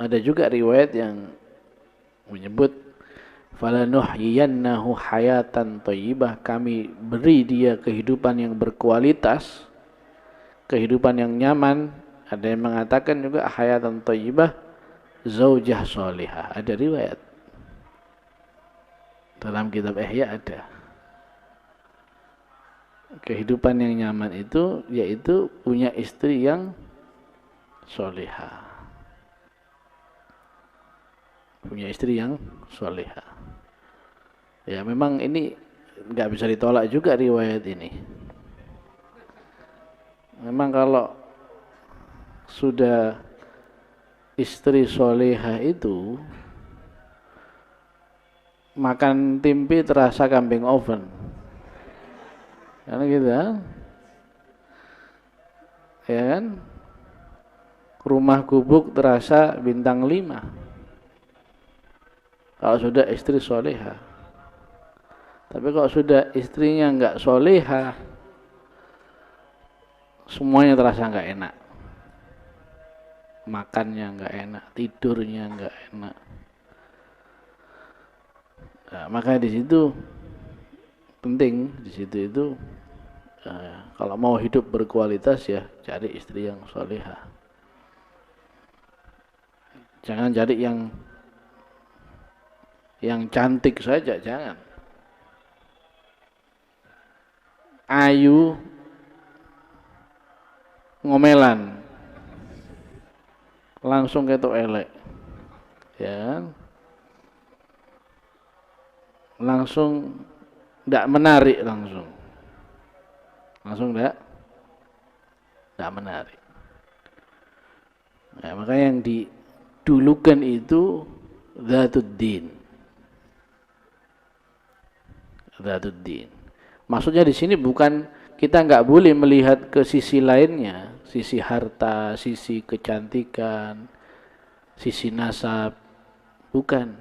Ada juga riwayat yang menyebut falanuhyiyannahu hayatan thayyibah, kami beri dia kehidupan yang berkualitas, kehidupan yang nyaman. Ada yang mengatakan juga hayatan thayyibah zaujah sholihah. Ada riwayat dalam kitab Ihya, ada kehidupan yang nyaman itu yaitu punya istri yang sholihah, punya istri yang sholihah. Ya memang ini nggak bisa ditolak juga riwayat ini. Memang kalau sudah istri sholihah itu makan tempe terasa kambing oven. Karena gitu ya kan? Rumah gubuk terasa bintang 5 kalau sudah istri sholihah. Tapi kalau sudah istrinya nggak sholihah, semuanya terasa nggak enak. Makannya nggak enak, tidurnya nggak enak. Nah, makanya di situ penting, di situ itu kalau mau hidup berkualitas ya cari istri yang sholihah. Jangan cari yang cantik saja, jangan. Ayu ngomelan langsung ketok elek, ya kan? Langsung tidak menarik, langsung tidak menarik. Nah, makanya yang didulukan itu Zatuddin. Maksudnya di sini bukan kita nggak boleh melihat ke sisi lainnya, sisi harta, sisi kecantikan, sisi nasab, bukan.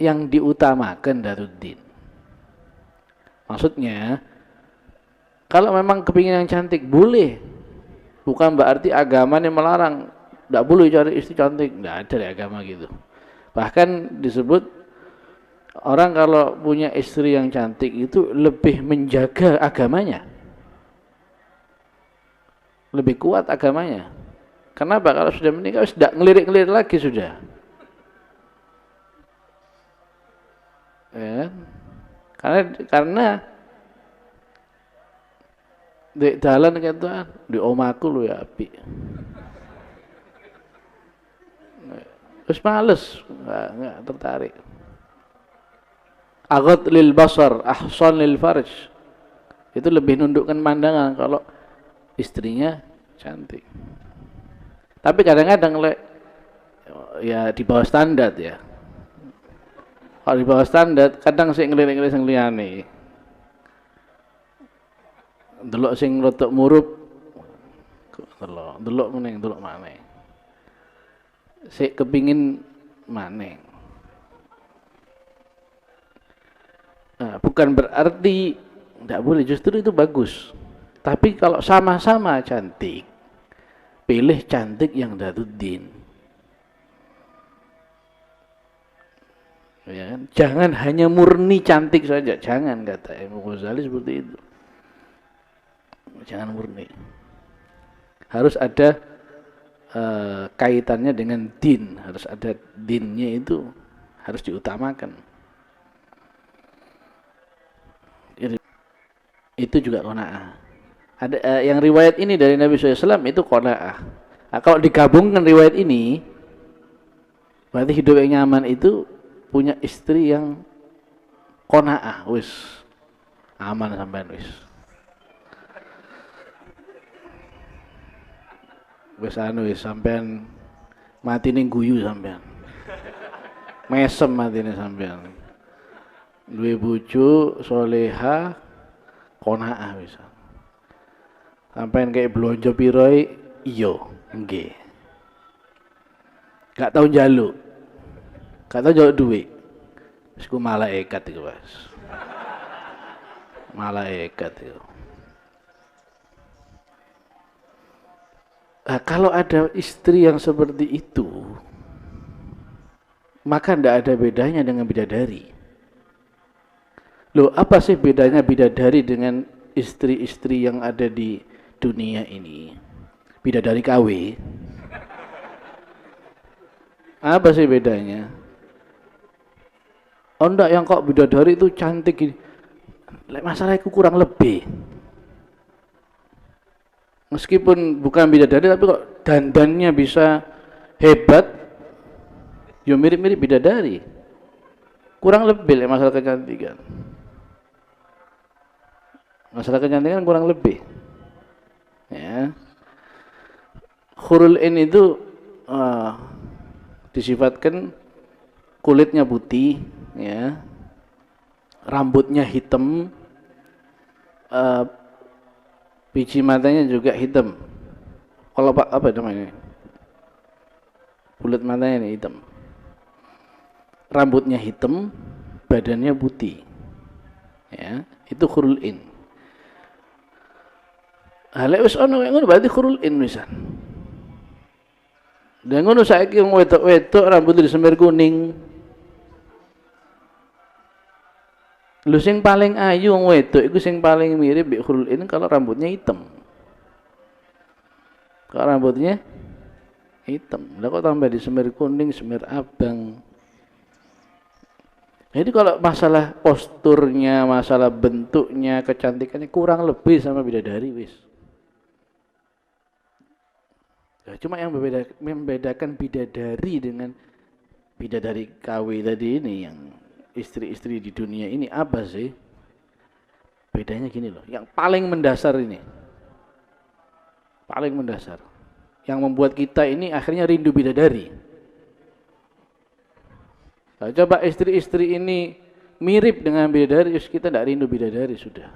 Yang diutamakan Zatuddin. Maksudnya, kalau memang kepingin yang cantik boleh, bukan berarti agamanya melarang, tidak boleh cari istri cantik, tidak ada di agama gitu. Bahkan disebut orang kalau punya istri yang cantik itu lebih menjaga agamanya, lebih kuat agamanya. Kenapa? Kalau sudah menikah sudah ngelirik-ngelirik lagi sudah. Ya. Karena di dalan kata di omaku lu ya api. Terus males, enggak tertarik. Aghat lil basar, ahsan lil farj. Itu lebih nundukkan pandangan kalau istrinya cantik. Tapi kadang-kadang ya di bawah standar ya. Kalau di bawah standar kadang sing ngelirik-ngelirik sing liyane. Delok sing rotok murup, delok meneng, delok maneh. Sik kepingin maneng. Nah, bukan berarti tidak boleh, justru itu bagus. Tapi kalau sama-sama cantik, pilih cantik yang Zatuddin. Ya, jangan hanya murni cantik saja, jangan, kata Imam Ghazali seperti itu. Jangan murni. Harus ada kaitannya dengan din, harus ada dinnya, itu harus diutamakan. Itu juga qanaah. Ada yang riwayat ini dari Nabi SAW itu qanaah. Nah, kalau digabungkan riwayat ini, berarti hidup yang nyaman itu punya istri yang qanaah, wis aman sampean wis. Wis sampean mati ning guyu sampean. Mesem matine sampean. Duwe bojo soleha qanaah wis. Sampean kayak blonjo piroi iya, nggih. Gak tau njaluk. Gak tau njaluk duit. Wis ku malaikat iku, Mas. Malaikat itu. Nah, kalau ada istri yang seperti itu, maka tidak ada bedanya dengan bidadari. Loh, apa sih bedanya bidadari dengan istri-istri yang ada di dunia ini? Bidadari KW. Apa sih bedanya? Oh enggak, yang kok bidadari itu cantik gini. Masalah itu kurang lebih. Meskipun bukan bidadari tapi kok dandannya bisa hebat, ya mirip-mirip bidadari. Kurang lebih masalah kecantikan. Masalah kecantikan kurang lebih. Ya. Hurul in itu disifatkan kulitnya putih, ya, rambutnya hitam, biji matanya juga hitam. Kalau pak apa namanya? Kulit matanya ini hitam, rambutnya hitam, badannya putih, ya, itu hurul in. Halek wis ono ngono berarti hurul in wisan. Dan ngono saiki wong wedok-wedok rambut disemir kuning. Lu sing paling ayu wong wedok iku sing paling mirip mbek hurul in kalau rambutnya hitam. Kalau rambutnya hitam. Lah kok tambah disemir kuning, semir abang. Jadi kalau masalah posturnya, masalah bentuknya, kecantikannya kurang lebih sama bidadari wis. Ya, cuma yang membedakan bidadari dengan bidadari KW tadi ini, yang istri-istri di dunia ini apa sih? Bedanya gini loh, yang paling mendasar ini. Paling mendasar. Yang membuat kita ini akhirnya rindu bidadari. Nah, coba istri-istri ini mirip dengan bidadari, kita tidak rindu bidadari sudah.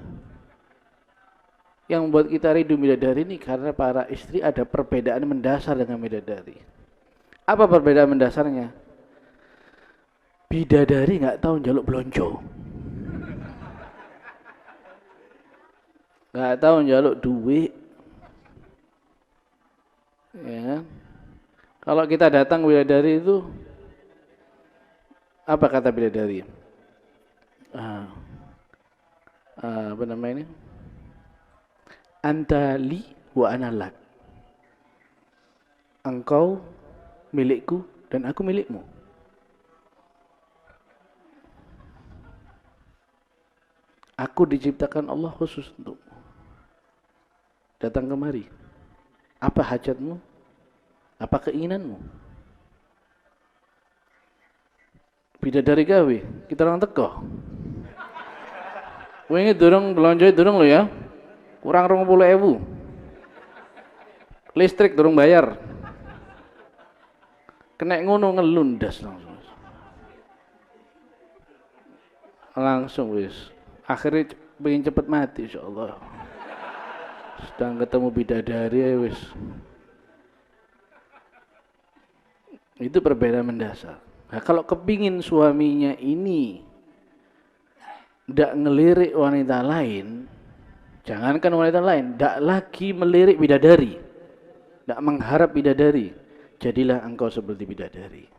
Yang membuat kita rindu bidadari ini karena para istri ada perbedaan mendasar dengan bidadari. Apa perbedaan mendasarnya? Bidadari nggak tahu njaluk blonjo, nggak tahu njaluk duit. Ya. Kalau kita datang bidadari itu, apa kata bidadari? Apa namanya ini? Anta li wa ana lak. Engkau milikku dan aku milikmu. Aku diciptakan Allah khusus untukmu. Datang kemari. Apa hajatmu? Apa keinginanmu? Bidadari gawe, kita orang teko. Wingi durung belanja durung lo ya. Kurang 20.000. Listrik durung bayar. Kena ngono ngelundas langsung. Langsung wis. Akhirnya pengen cepet mati insyaallah. Sedang ketemu bidadari ya wis. Itu perbedaan mendasar. Nah, kalau kepingin suaminya ini tidak ngelirik wanita lain, jangankan wanita lain, tidak lagi melirik bidadari, tidak mengharap bidadari, jadilah engkau seperti bidadari.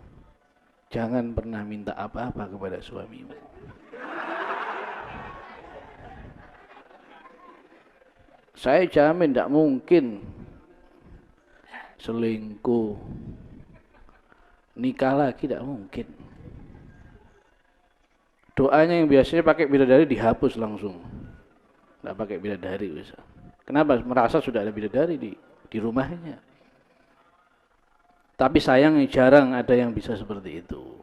Jangan pernah minta apa-apa kepada suamimu. Saya jamin tidak mungkin selingkuh, nikah lagi tidak mungkin. Doanya yang biasanya pakai bidadari dihapus langsung, tidak pakai bidadari bisa. Kenapa? Merasa sudah ada bidadari di rumahnya. Tapi sayangnya jarang ada yang bisa seperti itu.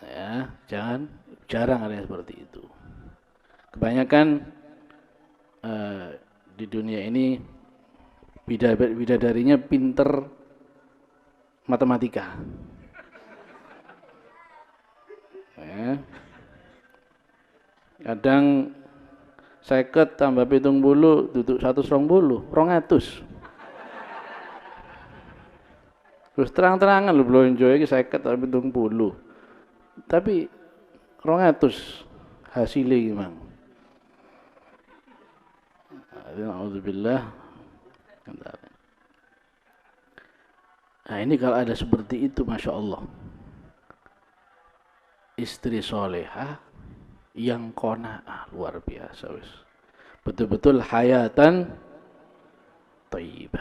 Ya, jarang ada yang seperti itu. Kebanyakan di dunia ini bidadarinya pinter matematika. Ya. Kadang 50 tambah 70 duduk 120, 200. Terus terang-terangan lu blonjo iki 50 tambah 70. Tapi 200 hasilnya gimana? Alhamdulillah. Nah ini kalau ada seperti itu, Masya Allah, istri solehah yang qanaah, luar biasa wis. Betul-betul hayatan thayyibah.